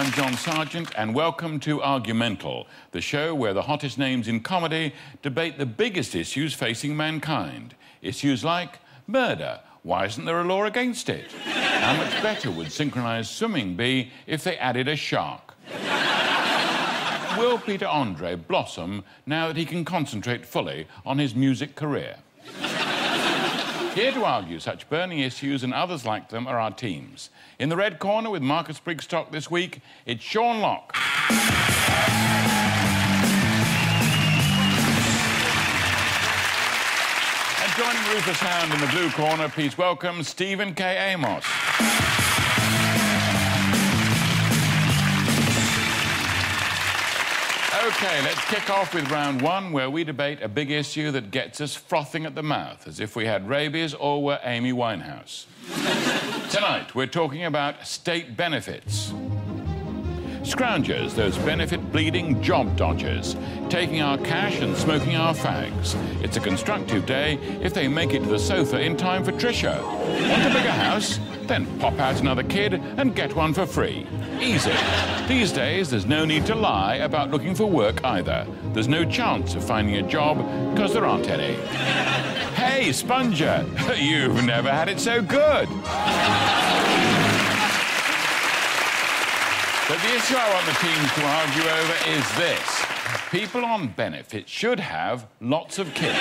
I'm John Sargent, and welcome to Argumental, the show where the hottest names in comedy debate the biggest issues facing mankind. Issues like murder. Why isn't there a law against it? How much better would synchronised swimming be if they added a shark? Will Peter Andre blossom now that he can concentrate fully on his music career? Here to argue such burning issues and others like them are our teams. In the red corner with Marcus Brigstocke this week, it's Sean Locke. And joining Rufus Hound in the blue corner, please welcome Stephen K. Amos. OK, let's kick off with round one, where we debate a big issue that gets us frothing at the mouth, as if we had rabies or were Amy Winehouse. Tonight, we're talking about state benefits. Scroungers, those benefit-bleeding job dodgers, taking our cash and smoking our fags. It's a constructive day if they make it to the sofa in time for Trisha. Want a bigger house? Then pop out another kid and get one for free. Easy. These days, there's no need to lie about looking for work either. There's no chance of finding a job because there aren't any. Hey, Sponger, you've never had it so good. But the issue I want the teams to argue over is this. People on benefits should have lots of kids.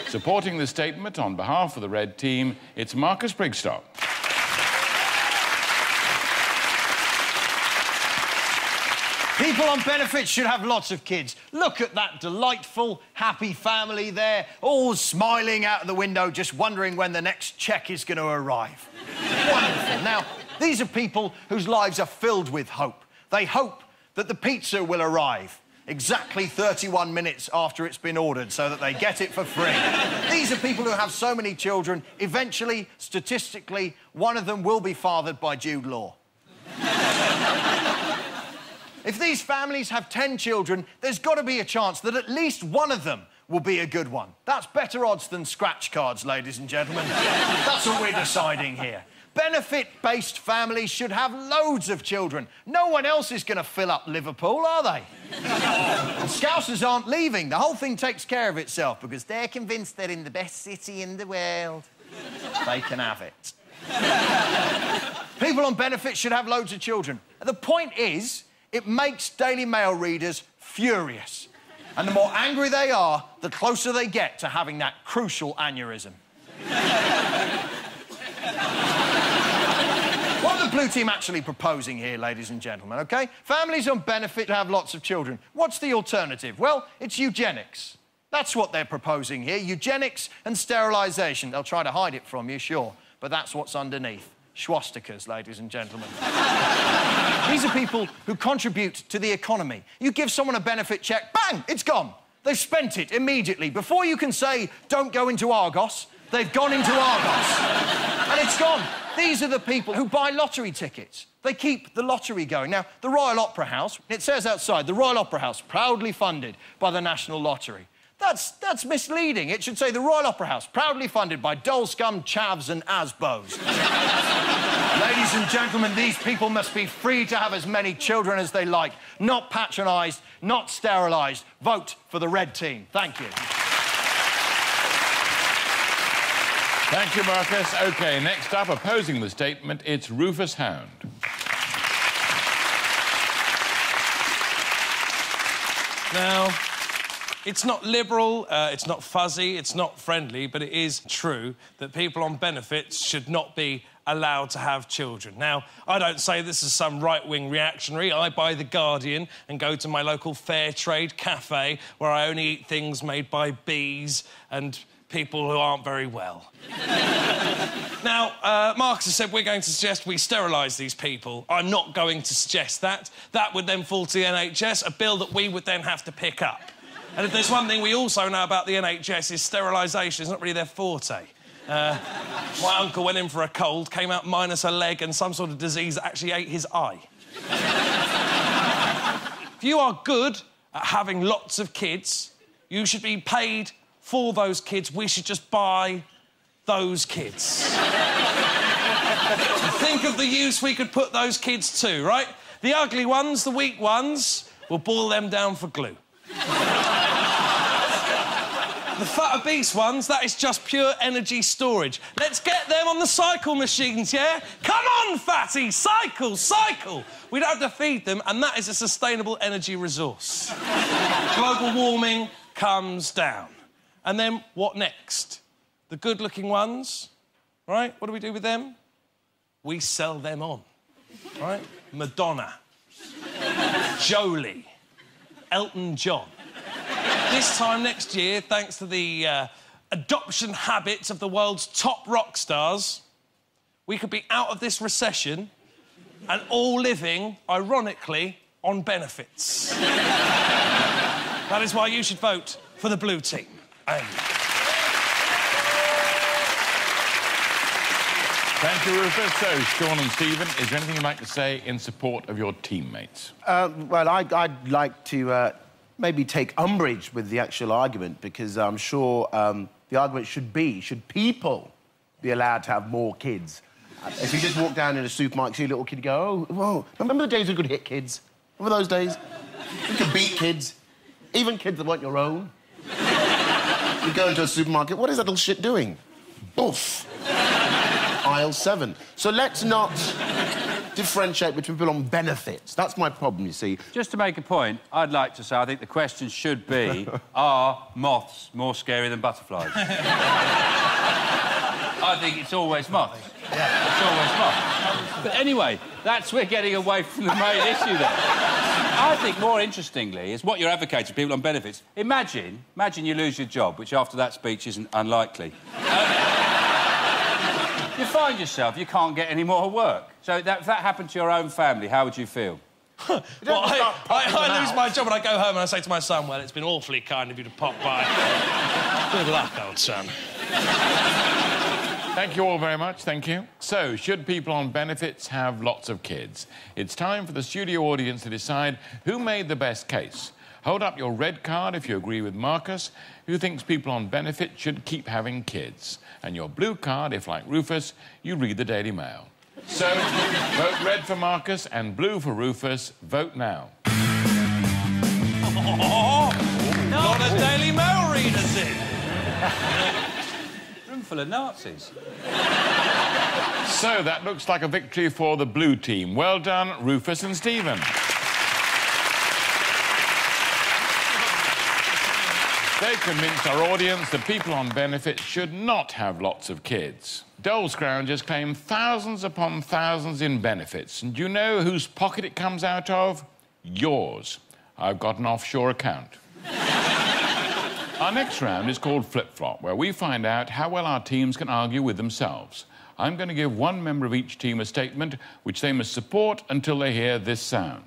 Supporting the statement on behalf of the red team, it's Marcus Brigstocke. People on benefits should have lots of kids. Look at that delightful, happy family there, all smiling out of the window, just wondering when the next cheque is going to arrive. Wonderful. Now, these are people whose lives are filled with hope. They hope that the pizza will arrive exactly 31 minutes after it's been ordered so that they get it for free. These are people who have so many children, eventually, statistically, one of them will be fathered by Jude Law. If these families have 10 children, there's got to be a chance that at least one of them will be a good one. That's better odds than scratch cards, ladies and gentlemen. That's what we're deciding here. Benefit-based families should have loads of children. No one else is going to fill up Liverpool, are they? And Scousers aren't leaving. The whole thing takes care of itself because they're convinced they're in the best city in the world. They can have it. People on benefits should have loads of children. The point is, it makes Daily Mail readers furious. And the more angry they are, the closer they get to having that crucial aneurysm. What are the blue team actually proposing here, ladies and gentlemen, OK? Families on benefit have lots of children. What's the alternative? Well, it's eugenics. That's what they're proposing here, eugenics and sterilisation. They'll try to hide it from you, sure, but that's what's underneath. Swastikas, ladies and gentlemen. These are people who contribute to the economy. You give someone a benefit cheque, bang, it's gone. They've spent it immediately. Before you can say, don't go into Argos, they've gone into Argos. And it's gone. These are the people who buy lottery tickets. They keep the lottery going. Now, the Royal Opera House, it says outside, the Royal Opera House, proudly funded by the National Lottery. That's misleading. It should say the Royal Opera House, proudly funded by Dole Scum, Chavs and Asbos. Ladies and gentlemen, these people must be free to have as many children as they like. Not patronised, not sterilised. Vote for the red team. Thank you. Thank you, Marcus. OK, next up, opposing the statement, it's Rufus Hound. Now, it's not liberal, it's not fuzzy, it's not friendly, but it is true that people on benefits should not be allowed to have children. Now, I don't say this is some right-wing reactionary. I buy The Guardian and go to my local fair trade cafe where I only eat things made by bees and people who aren't very well. Now, Marcus has said we're going to suggest we sterilise these people. I'm not going to suggest that. That would then fall to the NHS, a bill that we would then have to pick up. And if there's one thing we also know about the NHS is sterilisation is not really their forte. My uncle went in for a cold, came out minus a leg and some sort of disease that actually ate his eye. If you are good at having lots of kids, you should be paid for those kids. We should just buy those kids. Think of the use we could put those kids to, right? The ugly ones, the weak ones, we'll boil them down for glue. The fat obese ones, that is just pure energy storage. Let's get them on the cycle machines, yeah? Come on, fatty, cycle, cycle! We don't have to feed them, and that is a sustainable energy resource. Global warming comes down. And then what next? The good-looking ones, right? What do we do with them? We sell them on, right? Madonna, Jolie, Elton John. This time next year, thanks to the adoption habits of the world's top rock stars, we could be out of this recession and all living, ironically, on benefits. That is why you should vote for the blue team. Thank you, Rufus. So, Sean and Stephen, is there anything you'd like to say in support of your teammates? Well, I'd like to maybe take umbrage with the actual argument, because I'm sure the argument should people be allowed to have more kids? If you just walk down in a supermarket, see a little kid, go, oh, whoa. Remember the days we could hit kids? Remember those days? You could beat kids, even kids that weren't your own. You go into a supermarket, what is that little shit doing? Boof. Aisle 7. So let's not differentiate between people on benefits. That's my problem, you see. Just to make a point, I'd like to say I think the question should be, are moths more scary than butterflies? I think it's always moths. Yeah. It's always moths. But anyway, we're getting away from the main issue there. I think more interestingly is what you're advocating, people on benefits. Imagine you lose your job, which after that speech isn't unlikely. You find yourself, you can't get any more work. So if that happened to your own family, how would you feel? Well, I lose my job and I go home and I say to my son, well, it's been awfully kind of you to pop by. Good luck, old son. Thank you all very much, thank you. So, should people on benefits have lots of kids? It's time for the studio audience to decide who made the best case. Hold up your red card if you agree with Marcus, who thinks people on benefits should keep having kids. And your blue card if, like Rufus, you read the Daily Mail. So, vote red for Marcus and blue for Rufus. Vote now. Not a Daily Mail readers in. Room full of Nazis. So, that looks like a victory for the blue team. Well done, Rufus and Stephen. They convinced our audience that people on benefits should not have lots of kids. Dole scroungers claim thousands upon thousands in benefits. And do you know whose pocket it comes out of? Yours. I've got an offshore account. Our next round is called Flip-Flop, where we find out how well our teams can argue with themselves. I'm going to give one member of each team a statement which they must support until they hear this sound.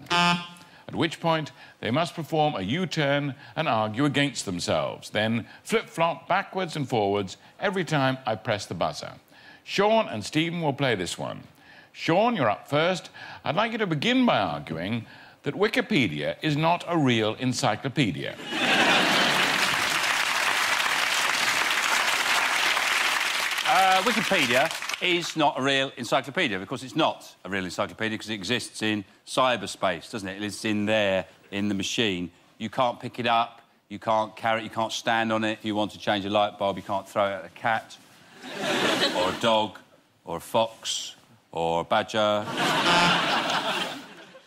At which point, they must perform a U-turn and argue against themselves. Then flip-flop backwards and forwards every time I press the buzzer. Sean and Stephen will play this one. Sean, you're up first. I'd like you to begin by arguing that Wikipedia is not a real encyclopedia. Wikipedia is not a real encyclopedia, because it's not a real encyclopedia, because it exists in cyberspace, doesn't it? It's in there, in the machine. You can't pick it up, you can't carry it, you can't stand on it. If you want to change a light bulb, you can't throw it at a cat, or a dog, or a fox, or a badger.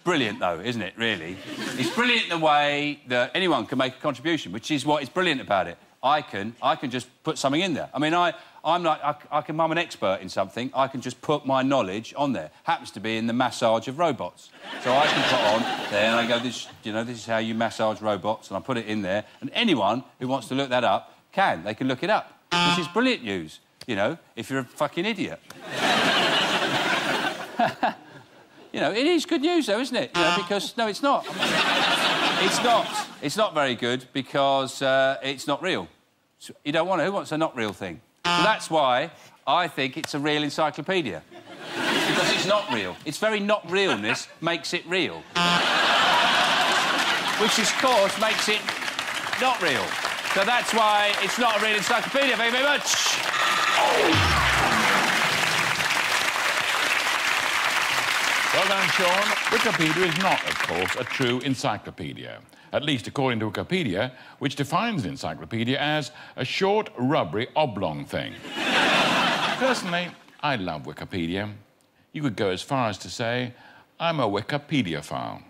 Brilliant, though, isn't it, really? It's brilliant in the way that anyone can make a contribution, which is what is brilliant about it. I can just put something in there. I mean, I'm an expert in something. I can just put my knowledge on there. Happens to be in the massage of robots. So I can put on there and I go, this is how you massage robots, and I put it in there. And anyone who wants to look that up can. They can look it up. Which is brilliant news, if you're a fucking idiot. It is good news, though, isn't it? Because... No, it's not. It's not. It's not very good because it's not real. So you don't want it. Who wants a not real thing? So that's why I think it's a real encyclopedia. Because it's not real. Its very not realness makes it real. Which, of course, makes it not real. So that's why it's not a real encyclopedia. Thank you very much. Well done, Sean. Wikipedia is not, of course, a true encyclopedia. At least according to Wikipedia, which defines an encyclopedia as a short, rubbery, oblong thing. Personally, I love Wikipedia. You could go as far as to say, I'm a Wikipedia-phile.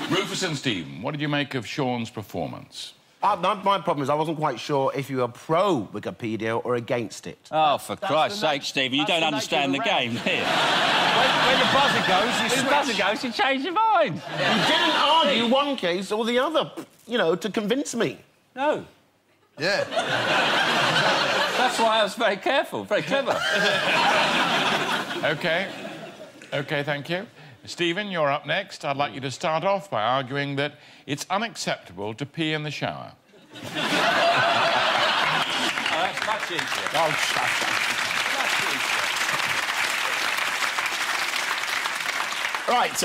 Rufus and Stephen, what did you make of Sean's performance? My problem is I wasn't quite sure if you were pro-Wikipedia or against it. Oh, for Christ's sake, Stephen, you don't understand the game here. When the buzzer goes, you change your mind. You didn't argue one case or the other, you know, to convince me. No. Yeah. That's why I was very careful, very clever. OK. OK, thank you. Stephen, you're up next. I'd like you to start off by arguing that it's unacceptable to pee in the shower. Oh, that's much easier. Oh, shut up. Right,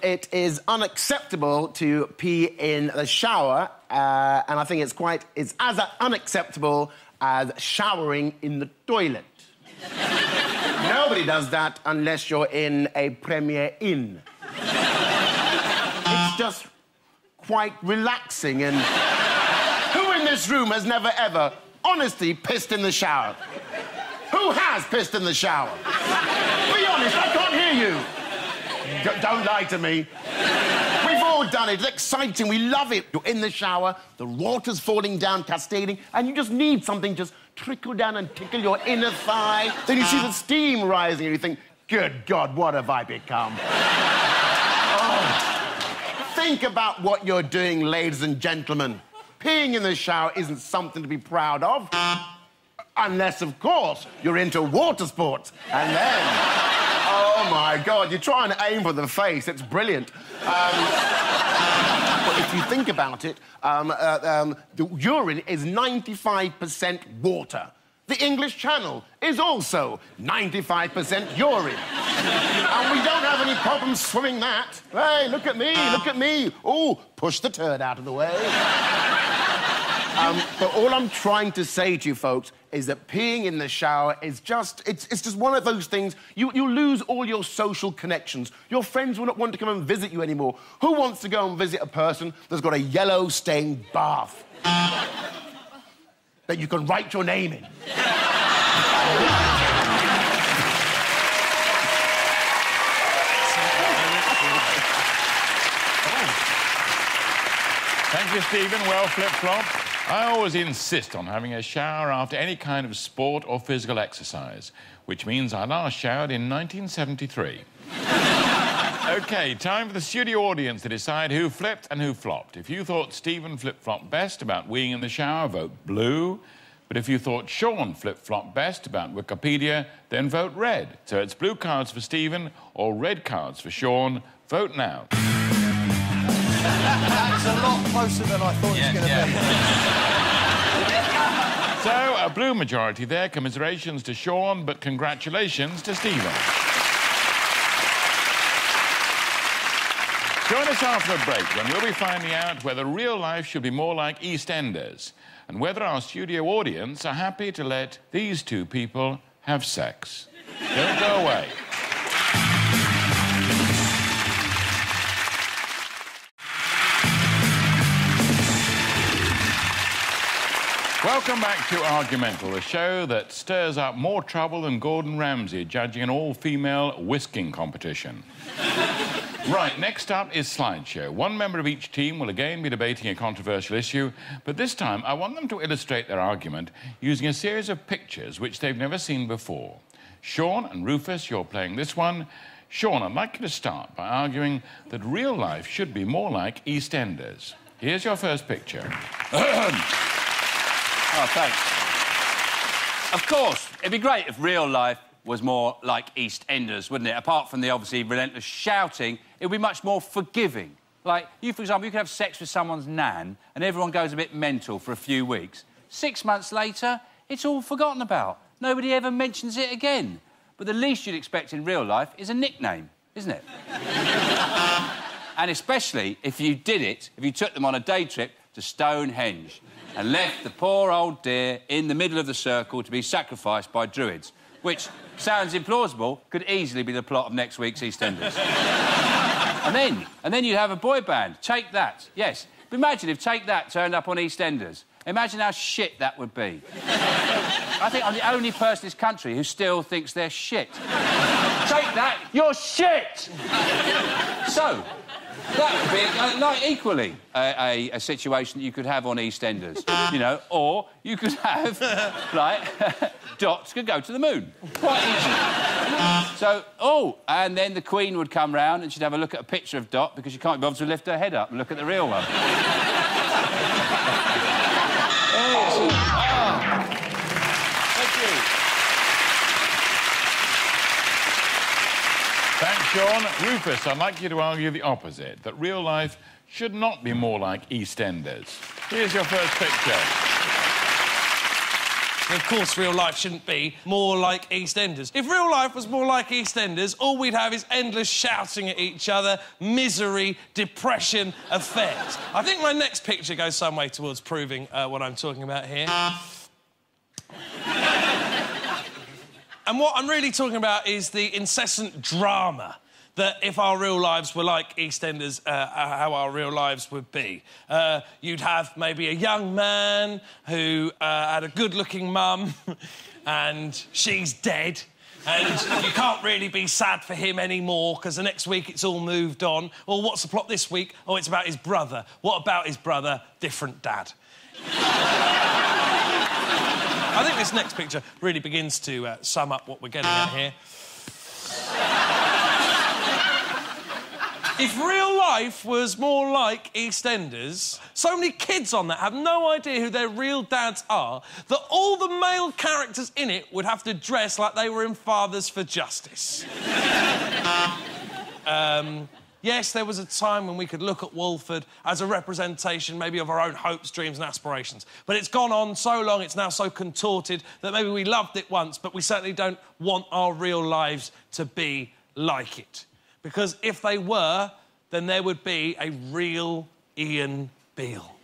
it is unacceptable to pee in the shower, and I think it's as unacceptable as showering in the toilet. Nobody does that unless you're in a Premier Inn. It's just quite relaxing, and who in this room has never ever, honestly, pissed in the shower? Who has pissed in the shower? Be honest, I can't hear you. Don't lie to me. We've all done it. It's exciting. We love it. You're in the shower, the water's falling down, cascading, and you just need something just trickle down and tickle your inner thigh. Then you see the steam rising and you think, good God, what have I become? Oh. Think about what you're doing, ladies and gentlemen. Peeing in the shower isn't something to be proud of. Unless, of course, you're into water sports. And then, oh, my God, you're trying to aim for the face. It's brilliant. But if you think about it, the urine is 95% water. The English Channel is also 95% urine. And we don't have any problems swimming that. Hey, look at me, look at me. Oh, push the turd out of the way. But all I'm trying to say to you folks is that peeing in the shower is just... It's just one of those things. You lose all your social connections. Your friends will not want to come and visit you anymore. Who wants to go and visit a person that's got a yellow-stained bath that you can write your name in? Thank you, Stephen. Well flip-flopped. I always insist on having a shower after any kind of sport or physical exercise, which means I last showered in 1973. OK, time for the studio audience to decide who flipped and who flopped. If you thought Stephen flip-flopped best about weeing in the shower, vote blue. But if you thought Sean flip-flopped best about Wikipedia, then vote red. So it's blue cards for Stephen or red cards for Sean. Vote now. That's a lot closer than I thought it was going to be. So, a blue majority there. Commiserations to Sean, but congratulations to Stephen. Join us after a break when we'll be finding out whether real life should be more like EastEnders and whether our studio audience are happy to let these two people have sex. Don't go away. Welcome back to Argumental, a show that stirs up more trouble than Gordon Ramsay judging an all-female whisking competition. Right, next up is Slideshow. One member of each team will again be debating a controversial issue, but this time I want them to illustrate their argument using a series of pictures which they've never seen before. Sean and Rufus, you're playing this one. Sean, I'd like you to start by arguing that real life should be more like EastEnders. Here's your first picture. Oh, thanks. Of course, it'd be great if real life was more like EastEnders, wouldn't it? Apart from the obviously relentless shouting, it would be much more forgiving. Like, you, for example, you could have sex with someone's nan and everyone goes a bit mental for a few weeks. 6 months later, it's all forgotten about. Nobody ever mentions it again. But the least you'd expect in real life is a nickname, isn't it? And especially if you did it, if you took them on a day trip to Stonehenge and left the poor old deer in the middle of the circle to be sacrificed by druids. which sounds implausible, could easily be the plot of next week's EastEnders. and then you have a boy band, Take That. Yes, but imagine if Take That turned up on EastEnders. Imagine how shit that would be. I think I'm the only person in this country who still thinks they're shit. Take that, you're shit! So, that would be, like, equally a situation that you could have on EastEnders, you know, or you could have, like, Dot could go to the moon. Quite easy. So, and then the Queen would come round and she'd have a look at a picture of Dot because she can't be bothered to lift her head up and look at the real one. Thanks, Sean. Rufus, I'd like you to argue the opposite, that real life should not be more like EastEnders. Here's your first picture. Of course, real life shouldn't be more like EastEnders. If real life was more like EastEnders, all we'd have is endless shouting at each other, misery, depression, affairs. I think my next picture goes some way towards proving what I'm talking about here. And what I'm really talking about is the incessant drama that if our real lives were like EastEnders, how our real lives would be. You'd have maybe a young man who had a good-looking mum and she's dead and you can't really be sad for him anymore because the next week it's all moved on. Well, what's the plot this week? Oh, it's about his brother. What about his brother? Different dad. I think this next picture really begins to sum up what we're getting at here. If real life was more like EastEnders, so many kids on that have no idea who their real dads are that all the male characters in it would have to dress like they were in Fathers for Justice. Yes, there was a time when we could look at Walford as a representation maybe of our own hopes, dreams and aspirations. But it's gone on so long, it's now so contorted that maybe we loved it once, but we certainly don't want our real lives to be like it. Because if they were, then there would be a real Ian Beale.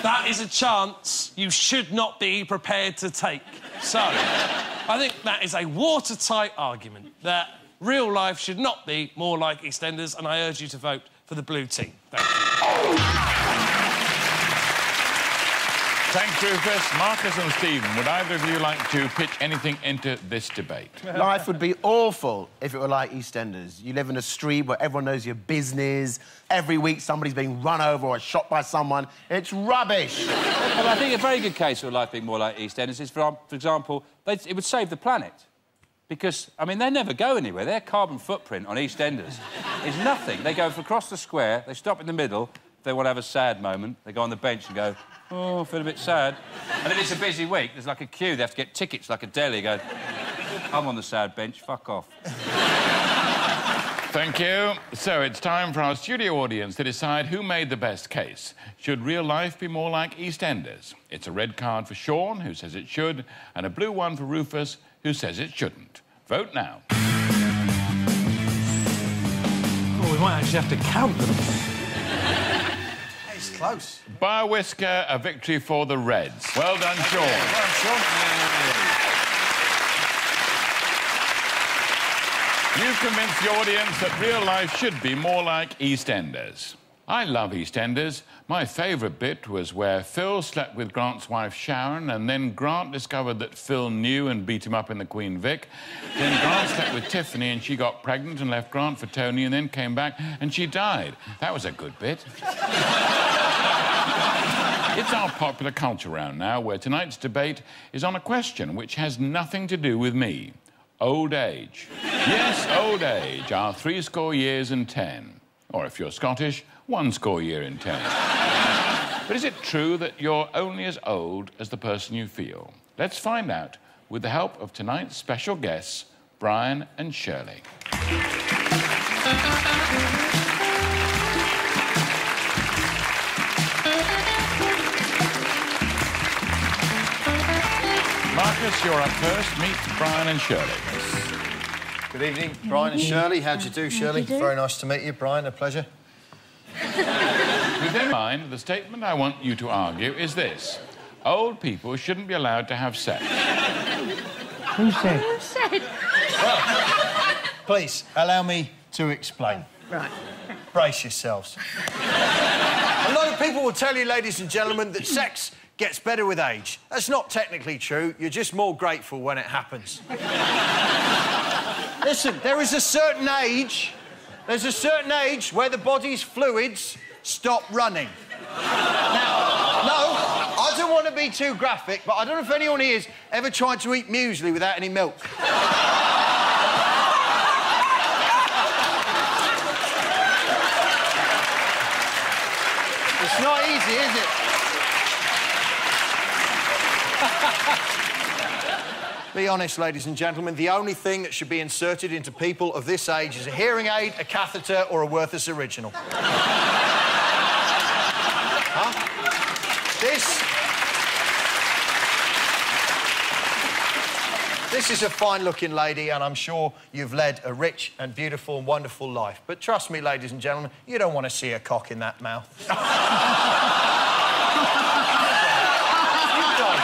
That is a chance you should not be prepared to take. So, I think that is a watertight argument that real life should not be more like EastEnders, and I urge you to vote for the blue team. Thank you. Thanks, Rufus. Marcus and Stephen, would either of you like to pitch anything into this debate? Life would be awful if it were like EastEnders. You live in a street where everyone knows your business. Every week somebody's being run over or shot by someone. It's rubbish. Well, I think a very good case for life being more like EastEnders is, for example, it would save the planet. Because, I mean, they never go anywhere. Their carbon footprint on EastEnders is nothing. They go across the square, they stop in the middle, if they want to have a sad moment, they go on the bench and go, oh, I feel a bit sad. And if it's a busy week, there's like a queue, they have to get tickets like a deli, go, I'm on the sad bench, fuck off. Thank you. So it's time for our studio audience to decide who made the best case. Should real life be more like EastEnders? It's a red card for Sean, who says it should, and a blue one for Rufus, who says it shouldn't. Vote now. Oh, we might actually have to count them. It's close. By a whisker, a victory for the Reds. Well done, Sean. Well done, Sean. You've convinced the audience that real life should be more like EastEnders. I love EastEnders. My favourite bit was where Phil slept with Grant's wife Sharon, and then Grant discovered that Phil knew and beat him up in the Queen Vic. Then Grant slept with Tiffany and she got pregnant and left Grant for Tony and then came back and she died. That was a good bit. It's our popular culture round now, where tonight's debate is on a question which has nothing to do with me. Old age. Yes, old age. Our 70 years and 10. Or if you're Scottish, 1 year in 10. But is it true that you're only as old as the person you feel? Let's find out with the help of tonight's special guests, Brian and Shirley. Marcus, you're up first. Meet Brian and Shirley. Good evening, Brian and Shirley. How'd you do, Shirley? Very nice to meet you. Brian, a pleasure. With that in mind, the statement I want you to argue is this. Old people shouldn't be allowed to have sex. Who said? Who said? Well, please, allow me to explain. Right. Brace yourselves. A lot of people will tell you, ladies and gentlemen, that sex gets better with age. That's not technically true. You're just more grateful when it happens. Listen, there is a certain age... There's a certain age where the body's fluids stop running. Now, no, I don't want to be too graphic, but I don't know if anyone here has ever tried to eat muesli without any milk. It's not easy, is it? Be honest, ladies and gentlemen, the only thing that should be inserted into people of this age is a hearing aid, a catheter, or a Worthless original. Huh? This is a fine-looking lady, and I'm sure you've led a rich and beautiful and wonderful life. But trust me, ladies and gentlemen, you don't want to see a cock in that mouth. You don't.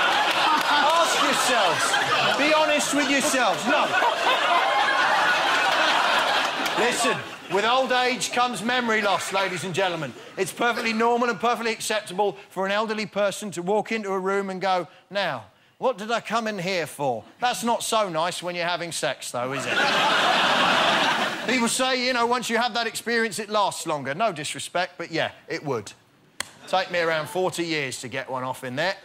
Ask yourselves. Be honest with yourselves. No. Listen, with old age comes memory loss, ladies and gentlemen. It's perfectly normal and perfectly acceptable for an elderly person to walk into a room and go, now, what did I come in here for? That's not so nice when you're having sex, though, is it? People say, you know, once you have that experience, it lasts longer. No disrespect, but yeah, it would. Take me around 40 years to get one off in there.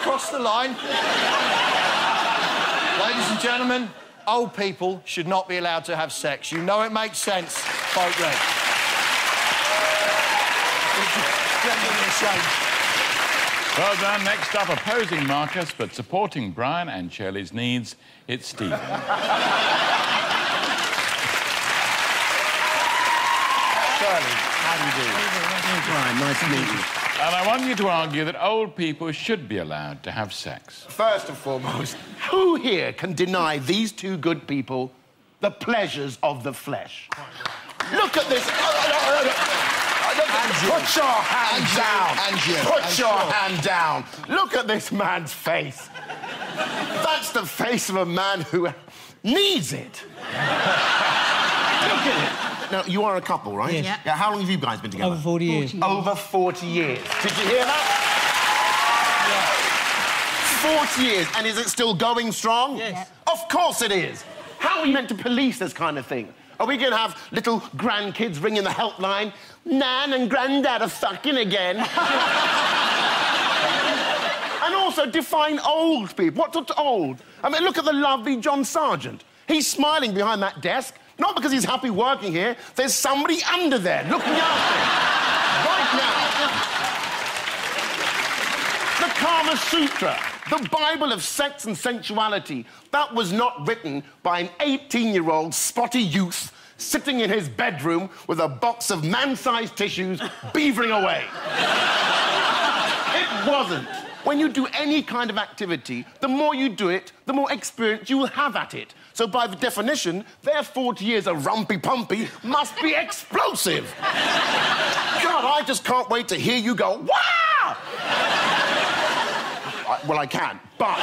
Cross the line. Ladies and gentlemen, old people should not be allowed to have sex. You know it makes sense, folk red. Well done. Next up, opposing Marcus, but supporting Brian and Shirley's needs, it's Stephen. Shirley, how do you do? Brian, nice to meet you. And I want you to argue that old people should be allowed to have sex. First and foremost, who here can deny these two good people the pleasures of the flesh? Look at this. Put your hand down. Put your hand down. Look at this man's face. That's the face of a man who needs it. Look at it. Now, you are a couple, right? Yes. Yeah. How long have you guys been together? Over 40 years. Over 40 years. Did you hear that? Yeah. 40 years. And is it still going strong? Yes. Of course it is. How are we meant to police this kind of thing? Are we going to have little grandkids ringing the helpline? Nan and Grandad are fucking again. And also define old people. What's old? I mean, look at the lovely John Sargent. He's smiling behind that desk. Not because he's happy working here. There's somebody under there looking after him. Right now. The Kama Sutra, the Bible of sex and sensuality, that was not written by an 18-year-old spotty youth sitting in his bedroom with a box of man-sized tissues beavering away. It wasn't. When you do any kind of activity, the more you do it, the more experience you will have at it. So by the definition, their 40 years of rumpy-pumpy must be explosive. God, I just can't wait to hear you go, wow! Well, I can, but...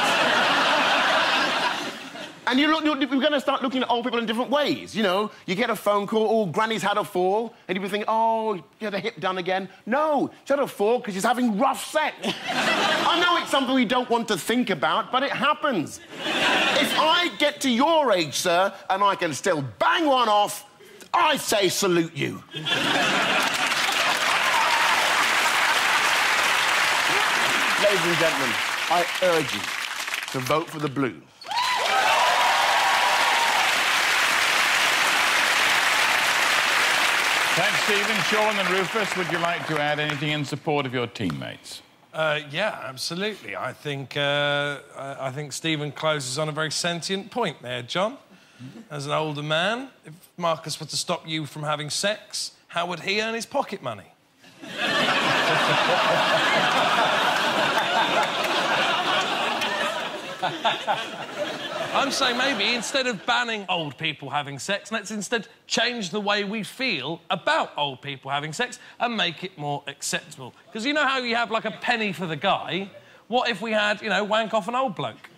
And we're going to start looking at old people in different ways, you know? You get a phone call, oh, Granny's had a fall, and you think, oh, you had a hip done again. No, she had a fall because she's having rough sex. I know it's something we don't want to think about, but it happens. If I get to your age, sir, and I can still bang one off, I say salute you. Ladies and gentlemen, I urge you to vote for the blue. Thanks, Stephen. Sean and Rufus, would you like to add anything in support of your teammates? Yeah, absolutely. I think Stephen closes on a very sentient point there, John. As an older man, if Marcus were to stop you from having sex, how would he earn his pocket money? I'm saying maybe instead of banning old people having sex, let's instead change the way we feel about old people having sex and make it more acceptable. Because you know how you have, like, a penny for the guy? What if we had, you know, wank off an old bloke?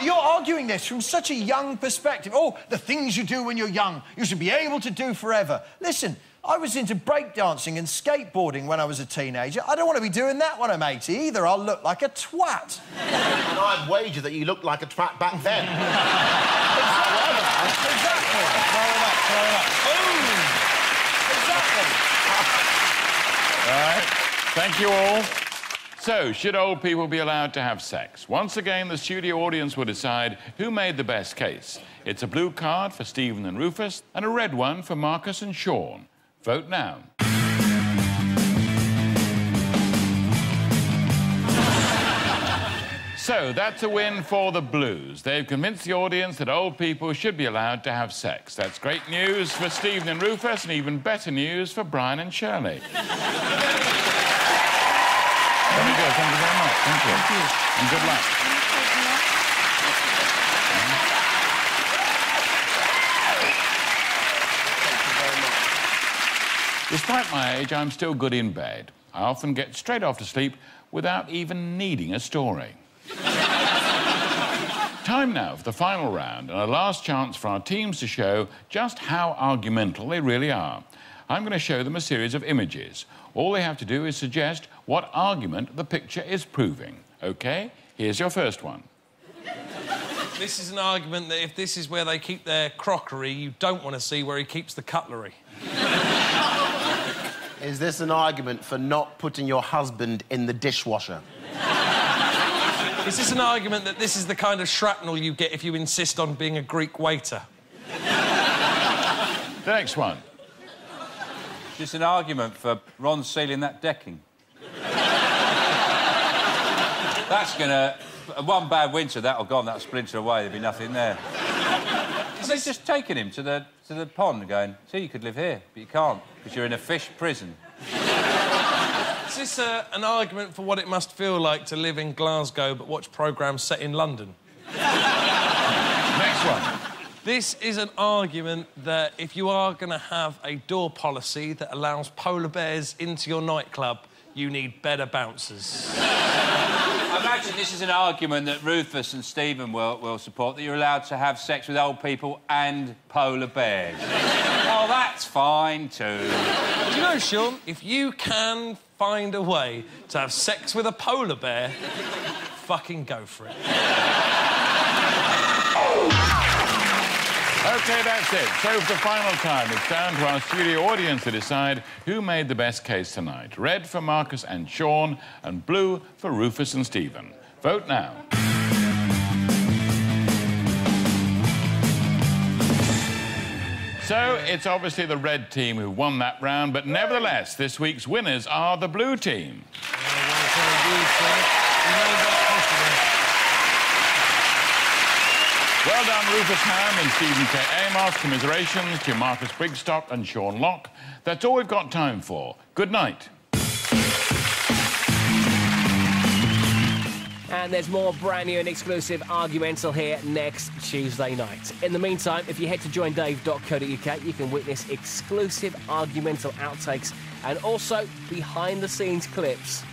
You're arguing this from such a young perspective. Oh, the things you do when you're young, you should be able to do forever. Listen, I was into breakdancing and skateboarding when I was a teenager. I don't want to be doing that when I'm 80 either. I'll look like a twat. And I'd wager that you looked like a twat back then. Exactly. All right. Thank you all. So, should old people be allowed to have sex? Once again, the studio audience will decide who made the best case. It's a blue card for Stephen and Rufus and a red one for Marcus and Sean. Vote now. So, that's a win for the Blues. They've convinced the audience that old people should be allowed to have sex. That's great news for Stephen and Rufus and even better news for Brian and Shirley. Very good. Thank you very much. Thank you. Thank you. And good luck. Despite my age, I'm still good in bed. I often get straight off to sleep without even needing a story. Time now for the final round and a last chance for our teams to show just how argumental they really are. I'm going to show them a series of images. All they have to do is suggest what argument the picture is proving. OK? Here's your first one. This is an argument that if this is where they keep their crockery, you don't want to see where he keeps the cutlery. Is this an argument for not putting your husband in the dishwasher? Is this an argument that this is the kind of shrapnel you get if you insist on being a Greek waiter? The next one. Just an argument for Ron sealing that decking. That's gonna... One bad winter, that'll gone, that'll splinter away, there'll be nothing there. They've just taken him to the pond and going, see, you could live here, but you can't, because you're in a fish prison. Is this an argument for what it must feel like to live in Glasgow but watch programmes set in London? Next one. This is an argument that if you are going to have a door policy that allows polar bears into your nightclub, you need better bouncers. I imagine this is an argument that Rufus and Stephen will support, that you're allowed to have sex with old people and polar bears. Oh, that's fine, too. Do you know, Sean, if you can find a way to have sex with a polar bear, fucking go for it. OK, that's it. So for the final time, it's down to our studio audience to decide who made the best case tonight. Red for Marcus and Sean, and blue for Rufus and Stephen. Vote now. So it's obviously the red team who won that round, but nevertheless, this week's winners are the blue team. Well done, Rufus, Hound and Stephen K. Amos. Commiserations to Marcus Brigstocke and Sean Locke. That's all we've got time for. Good night. And there's more brand new and exclusive Argumental here next Tuesday night. In the meantime, if you head to joindave.co.uk, you can witness exclusive Argumental outtakes and also behind-the-scenes clips.